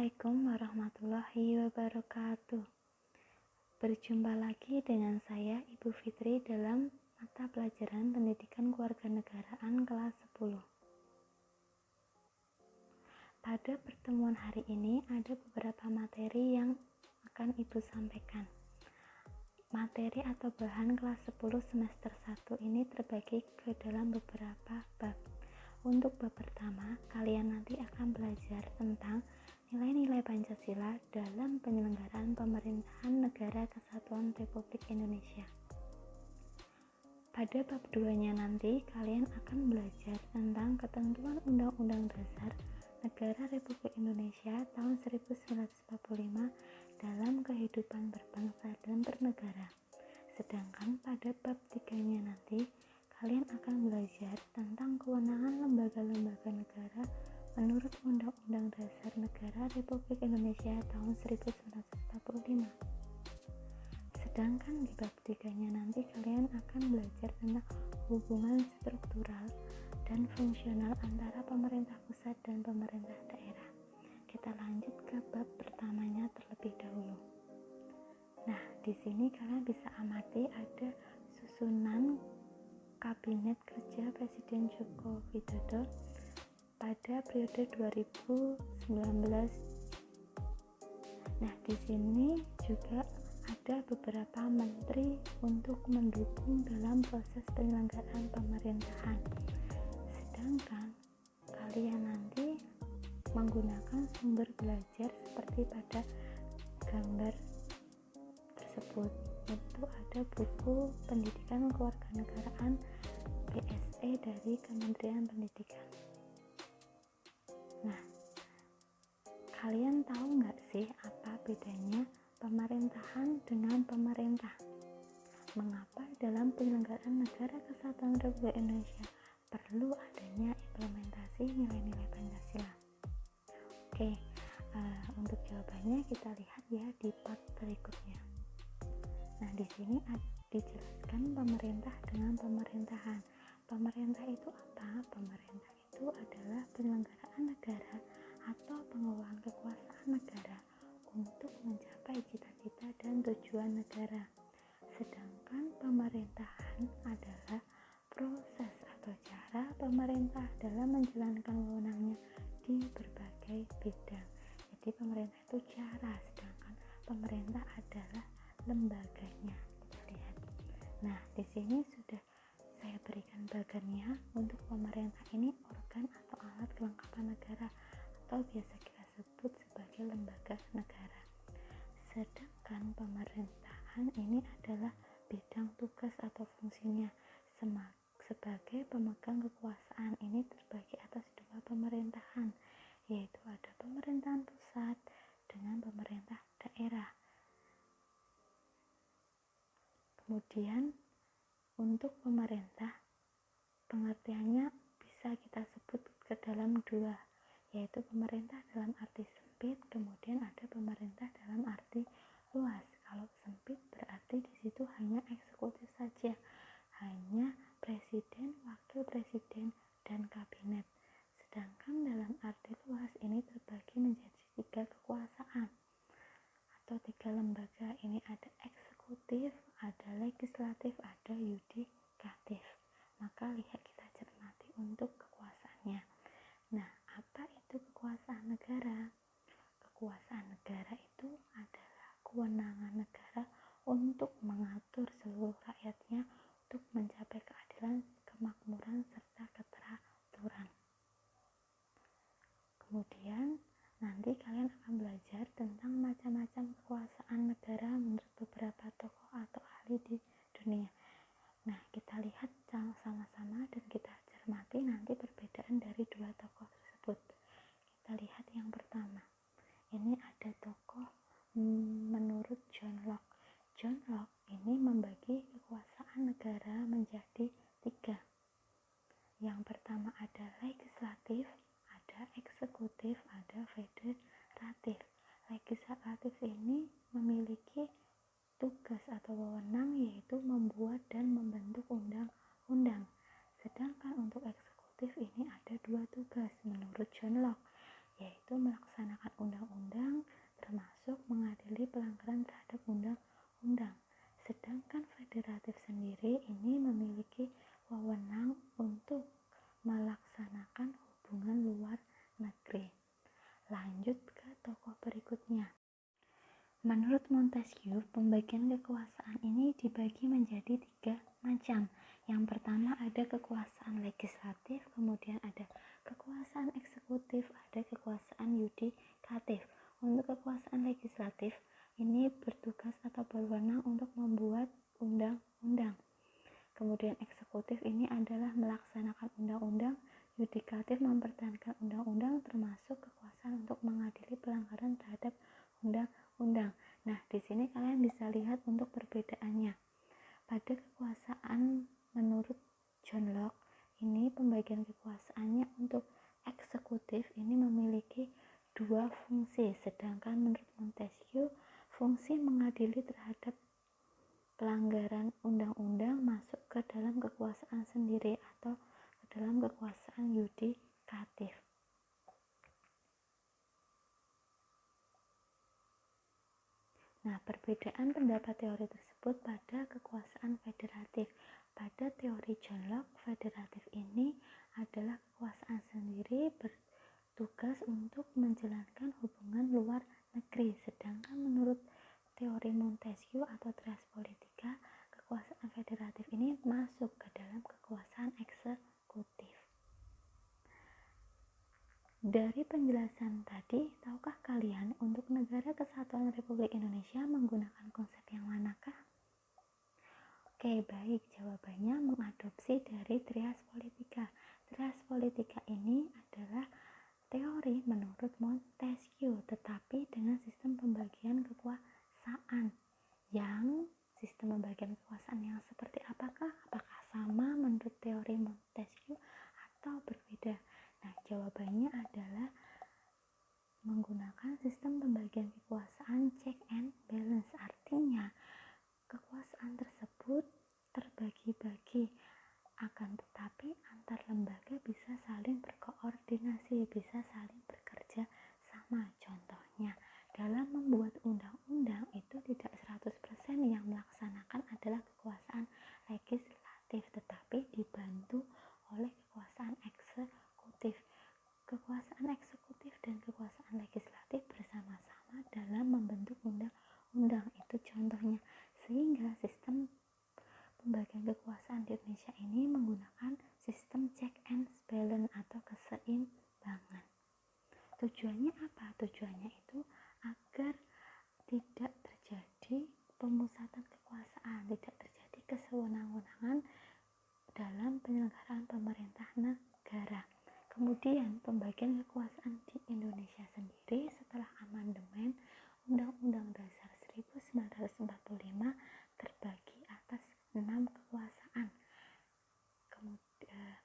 Assalamualaikum warahmatullahi wabarakatuh. Berjumpa lagi dengan saya Ibu Fitri dalam mata pelajaran Pendidikan Kewarganegaraan kelas 10. Pada pertemuan hari ini ada beberapa materi yang akan Ibu sampaikan. Materi atau bahan kelas 10 semester 1 ini terbagi ke dalam beberapa bab. Untuk bab pertama, kalian nanti akan belajar tentang nilai-nilai Pancasila dalam penyelenggaraan pemerintahan Negara Kesatuan Republik Indonesia. Pada bab 2-nya nanti, kalian akan belajar tentang ketentuan Undang-Undang Dasar Negara Republik Indonesia tahun 1945 dalam kehidupan berbangsa dan bernegara. Sedangkan pada bab 3-nya nanti, kalian akan belajar tentang kewenangan lembaga-lembaga negara menurut Undang-Undang Dasar Negara Republik Indonesia tahun 1945. Sedangkan di bab 3-nya nanti kalian akan belajar tentang hubungan struktural dan fungsional antara pemerintah pusat dan pemerintah daerah. Kita lanjut ke bab pertamanya terlebih dahulu. Nah, di sini kalian bisa amati ada susunan Kabinet Kerja Presiden Joko Widodo pada periode 2019. Nah, di sini juga ada beberapa menteri untuk mendukung dalam proses penyelenggaraan pemerintahan. Sedangkan kalian nanti menggunakan sumber belajar seperti pada gambar tersebut, yaitu ada buku Pendidikan Kewarganegaraan BSE dari Kementerian Pendidikan. Nah, kalian tahu nggak sih apa bedanya pemerintahan dengan pemerintah? Mengapa dalam penyelenggaraan Negara Kesatuan Republik Indonesia perlu adanya implementasi nilai-nilai Pancasila? Oke, untuk jawabannya kita lihat ya di part berikutnya. Nah, di sini dijelaskan pemerintah dengan pemerintahan. Pemerintah itu apa? Pemerintah itu adalah penyelenggaraan negara atau pengelolaan kekuasaan negara untuk mencapai cita-cita dan tujuan negara. Sedangkan pemerintahan adalah proses atau cara pemerintah dalam menjalankan wewenangnya di berbagai bidang. Jadi pemerintah itu cara, sedangkan pemerintah adalah lembaganya. Kita lihat. Nah, di sini sudah saya berikan bagannya. Untuk pemerintah ini organ atau alat kelengkapan negara atau biasa kita sebut sebagai lembaga negara. Sedangkan pemerintahan ini adalah bidang tugas atau fungsinya sebagai pemegang kekuasaan. Ini terbagi atas dua pemerintahan, yaitu ada pemerintahan pusat dengan pemerintah daerah. Kemudian untuk pemerintah, pengertiannya bisa kita sebut ke dalam dua, yaitu pemerintah dalam arti sempit, kemudian ada pemerintah dalam arti luas. Kalau sempit berarti di situ hanya eksekutif saja, hanya presiden, wakil presiden, dan kabinet. Sedangkan dalam arti luas ini terbagi menjadi tiga kekuasaan atau tiga lembaga. Ini ada eksekutif, ada legislatif, ada yudikatif. Maka lihat kita cermati untuk kekuasaannya. Nah, apa itu kekuasaan negara? Kekuasaan negara itu adalah kewenangan negara untuk mengatur seluruh rakyatnya untuk mencapai keadilan, kemakmuran, serta keteraturan. Kemudian nanti kalian akan belajar tentang macam-macam kekuasaan negara menurut beberapa tokoh atau ahli di dunia. Nah, kita lihat sama-sama dan kita cermati nanti perbedaan dari dua tokoh tersebut. Kita lihat yang pertama. Ini ada tokoh menurut John Locke. John Locke ini membagi kekuasaan negara menjadi tiga. Yang pertama ada legislatif, ada eksekutif, ada federatif. Legislatif ini memiliki tugas atau wewenang yaitu membuat dan membentuk undang-undang. Sedangkan untuk eksekutif ini ada dua tugas menurut John Locke, yaitu melaksanakan undang-undang Montesquieu, pembagian kekuasaan ini dibagi menjadi 3 macam. Yang pertama ada kekuasaan legislatif, kemudian ada kekuasaan eksekutif, ada kekuasaan yudikatif. Untuk kekuasaan legislatif, ini bertugas atau berwenang untuk membuat undang-undang. Kemudian eksekutif ini adalah melaksanakan undang-undang, yudikatif mempertahankan undang-undang, termasuk kekuasaan untuk mengadili pelanggaran terhadap undang-undang. Nah, di sini kalian bisa lihat untuk perbedaannya. Pada kekuasaan menurut John Locke, ini pembagian kekuasaannya untuk eksekutif ini memiliki 2 fungsi, sedangkan menurut Montesquieu, fungsi mengadili terhadap pelanggaran undang-undang masuk ke dalam kekuasaan sendiri atau ke dalam kekuasaan yudikatif. Nah, perbedaan pendapat teori tersebut pada kekuasaan federatif. Pada teori John Locke, federatif ini adalah kekuasaan sendiri bertugas untuk menjalankan hubungan luar negeri. Sedangkan menurut teori Montesquieu atau trias politika, kekuasaan federatif ini masuk ke dalam kekuasaan eksekutif. Dari penjelasan tadi, tahukah kalian untuk Negara Kesatuan Republik Indonesia menggunakan konsep yang manakah? Oke, baik. Jawabannya mengadopsi dari trias politika. Trias politika ini adalah teori menurut Montesquieu, tetapi dengan sistem pembagian kekuasaan. Yang sistem pembagian kekuasaan yang seperti apakah? Apakah sama menurut teori Montesquieu atau berbeda? Nah, jawabannya adalah menggunakan sistem pembagian kekuasaan check and balance. Artinya, kekuasaan tersebut terbagi-bagi, akan tetapi antar lembaga bisa saling berkoordinasi, bisa saling bekerja sama. Contohnya, dalam membuat undang-undang itu tidak 100% yang melaksanakan adalah kekuasaan legislatif, tetapi dibantu oleh kekuasaan eksekutif. Kekuasaan eksekutif dan kekuasaan legislatif bersama-sama dalam membentuk undang-undang, itu contohnya. Sehingga sistem pembagian kekuasaan di Indonesia ini menggunakan sistem check and balance atau keseimbangan. Tujuannya apa? Tujuannya itu agar tidak terjadi pemusatan kekuasaan, tidak terjadi kesewenang-wenangan dalam penyelenggaraan pemerintah negara. Kemudian pembagian kekuasaan di Indonesia sendiri setelah amandemen Undang-Undang Dasar 1945 terbagi atas 6 kekuasaan.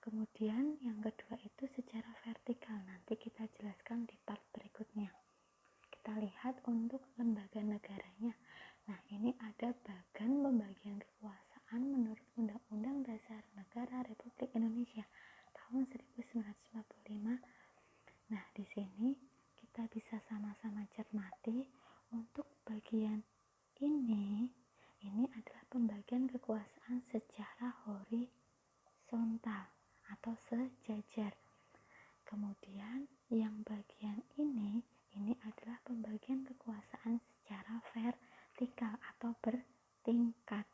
Kemudian yang kedua itu secara vertikal, nanti kita jelaskan di part berikutnya. Kita lihat untuk lembaga negaranya. Nah, ini ada bagan pembagian kekuasaan menurut Undang-Undang Dasar Negara Republik Indonesia tahun 1945. Nah, di sini kita bisa sama-sama cermati untuk bagian ini adalah pembagian kekuasaan secara horizontal atau sejajar. Kemudian yang bagian ini adalah pembagian kekuasaan secara vertikal atau bertingkat.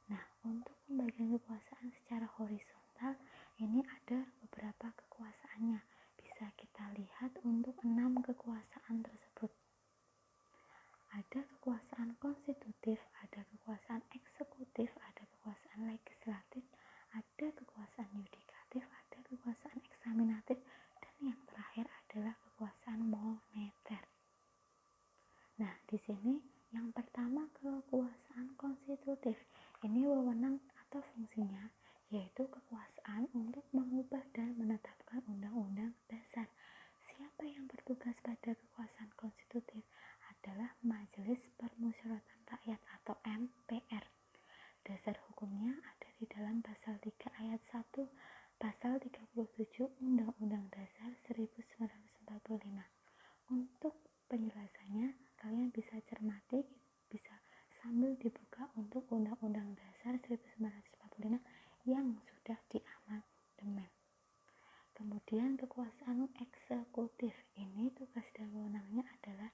Nah, untuk pembagian kekuasaan secara horizontal ini ada beberapa kekuasaannya. Bisa kita lihat untuk 6 kekuasaan tersebut. Ada kekuasaan konstitutif, ada kekuasaan eksekutif, ada kekuasaan legislatif, ada kekuasaan yudikatif, ada kekuasaan eksaminatif, dan yang terakhir adalah kekuasaan moneter. Nah, di sini yang pertama kekuasaan konstitutif. Ini wewenang atau fungsinya yaitu kekuasaan untuk mengubah dan menetapkan undang-undang dasar. Siapa yang bertugas pada kekuasaan konstitutif? Adalah Majelis Permusyawaratan Rakyat atau MPR. Dasar hukumnya ada di dalam pasal 3 ayat 1, pasal 37 Undang-Undang Dasar 1945. Untuk penjelasannya kalian bisa cermati, bisa sambil dibuka untuk Undang-Undang Dasar 1945 yang sudah diamandemen. Kemudian kekuasaan eksekutif ini tugas dan wewenangnya adalah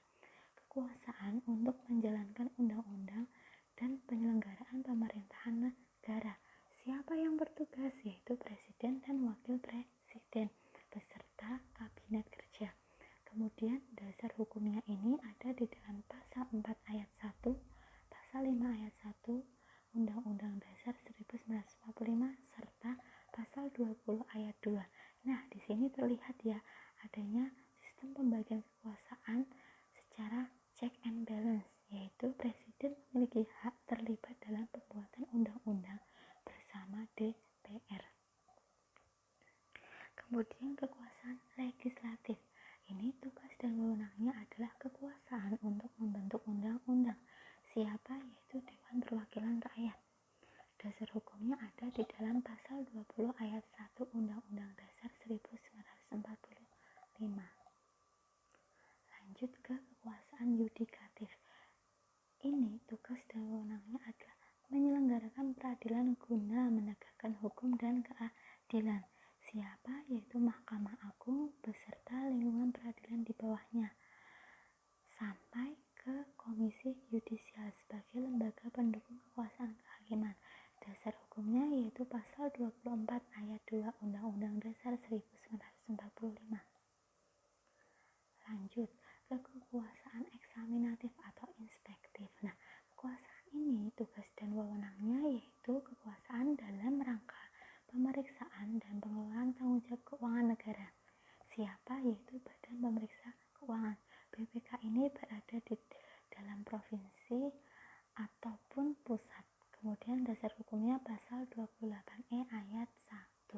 kekuasaan untuk menjalankan dasar hukumnya ini ada di dalam pasal 4 ayat 1, pasal 5 ayat 1 Undang-Undang Dasar 1945 serta pasal 20 ayat 2. Nah, di sini terlihat ya adanya sistem pembagian kekuasaan secara check and balance, yaitu presiden memiliki hak terlibat dalam pembuatan undang-undang bersama DPR. Kemudian kekuasaan legislatif. Ini tugas dan wewenangnya adalah kekuasaan untuk membentuk undang-undang. Siapa? Yaitu Dewan Perwakilan Rakyat. Dasar hukumnya ada di dalam pasal 20 ayat 1 Undang-Undang Dasar 1945. Lanjut ke kekuasaan yudikatif. Ini tugas dan wewenangnya adalah menyelenggarakan peradilan guna menegakkan hukum dan keadilan. Siapa? Yaitu Mahkamah Agung beserta lingkungan peradilan di bawahnya, sampai ke Komisi Yudisial sebagai lembaga pendukung kekuasaan kehakiman. Dasar hukumnya yaitu pasal 24 ayat 2 Undang-Undang Dasar 1945. Lanjut ke kekuasaan eksaminatif atau inspektif. Nah, kekuasaan ini tugas dan wewenangnya yaitu kekuasaan dalam rangka pemeriksaan dan pengelolaan tanggung jawab keuangan negara. Siapa? Yaitu Badan Pemeriksa Keuangan. BPK ini berada di dalam provinsi ataupun pusat. Kemudian dasar hukumnya pasal 28E ayat 1.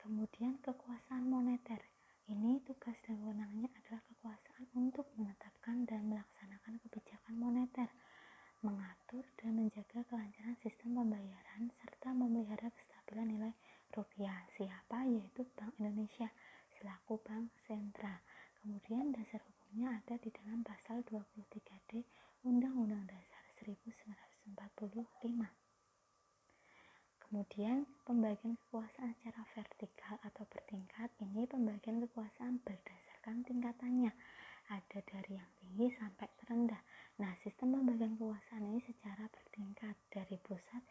Kemudian kekuasaan moneter. Ini tugas dan wewenangnya adalah kekuasaan untuk menetapkan dan melaksanakan kebijakan moneter, mengatur dan menjaga kelancaran sistem pembayaran, serta memelihara kestabilan nilai rupiah. Siapa? Yaitu Bank Indonesia selaku bank sentral. Kemudian dasar hukumnya ada di dalam pasal 23D Undang-Undang Dasar 1945. Kemudian pembagian kekuasaan secara vertikal atau bertingkat. Ini pembagian kekuasaan berdasarkan tingkatannya, ada dari yang tinggi sampai terendah. Nah, sistem pembagian kekuasaan ini secara bertingkat dari pusat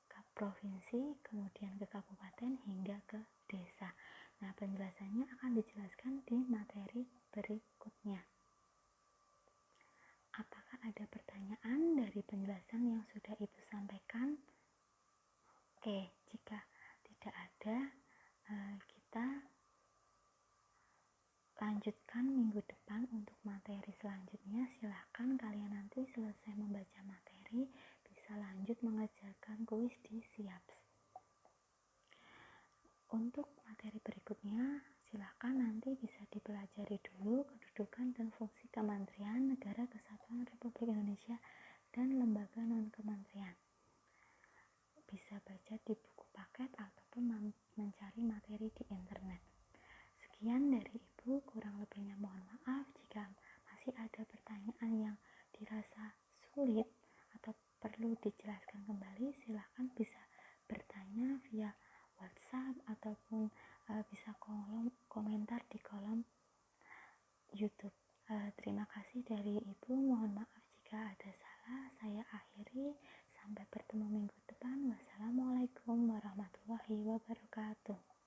ke provinsi, kemudian ke kabupaten hingga ke desa. Nah, penjelasannya akan dijelaskan di materi berikutnya. Apakah ada pertanyaan dari penjelasan yang sudah Ibu sampaikan? Oke, jika tidak ada, kita lanjutkan minggu depan untuk materi selanjutnya. Silahkan kalian nanti selesai membaca materi bisa lanjut mengerjakan kuis di SIAPS. Untuk materi berikutnya silahkan nanti bisa dipelajari dulu kedudukan dan fungsi Kementerian Negara Kesatuan Republik Indonesia dan lembaga non-kementerian. Bisa baca di buku paket ataupun mencari materi di internet. Sekian dari Ibu, kurang lebihnya mohon maaf. Jika masih ada pertanyaan yang dirasa sulit atau perlu dijelaskan kembali, silakan bisa bertanya via WhatsApp ataupun bisa komentar di kolom YouTube. Terima kasih dari Ibu, mohon maaf jika ada salah. Saya akhiri, sampai bertemu minggu depan. Wassalamualaikum warahmatullahi wabarakatuh.